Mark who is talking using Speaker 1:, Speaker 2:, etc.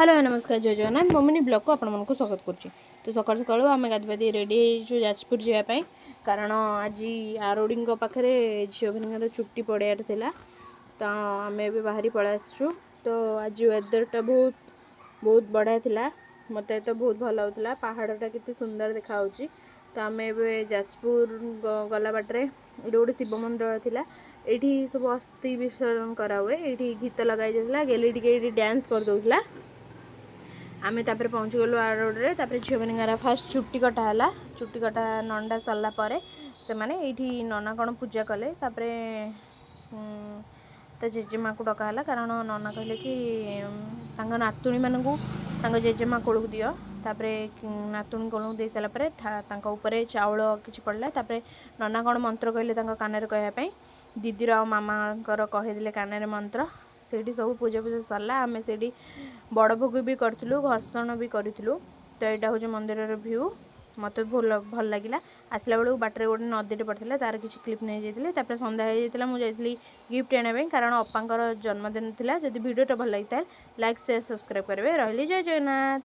Speaker 1: Hello नमस्कार जय Jagannath mummy blog को आपको स्वागत करुच्ची। तो सकाल सकालू आम गाधपाधी रेडी हो जाजपुर जावाई कारण आज आरोडी पाखे झील छुट्टी पड़ियार था तो आम ए बाहरी पलि आसचु। तो आज वेदरटा बहुत बहुत बढ़िया थिला, मत तो बहुत भल होता। पहाड़टा केते सुंदर देखा। तो आम ए जाजपुर गला बाटे गोटे शिव मंदिर थिला, एठी सब अस्थि विसर्जन कराए। ये गीत लगाई जाता, गेली टे डांस कर दौला। आम तापर पहुँची गलु आरोडे। झील मैंने फास्ट चुट्टी कटाला, चुट्टी कटा नंडा सरला से मैंने ये नना कौन पूजा कले। जेजेमा को डकाला कारण नना कहले कि नातुणी मानू जेजेमा कोल को दियो। तापर नातुणी कोल को दे सारापर चाउल कि पड़ला। नना कौन मंत्र कहले कान कहवाई, दीदीर आ मामा कहीदे कान मंत्र। से सब पूजा पूजा सरला। आम से बड़ भोग भी करूँ, घर्षण भी करूँ। तो यहाँ हूँ मंदिर भ्यू, मत भल लगे। आसला बेलू बाटर गोटे नदीटे पड़ता, तार किसी क्लिप नहीं जाती। सन्ध्या हो जाता, मुझे गिफ्ट आने कारण अपांकर जन्मदिन था। जब वीडियोटा भल लगी लाइक शेयर सब्सक्राइब करेंगे। रही जय जगन्नाथ।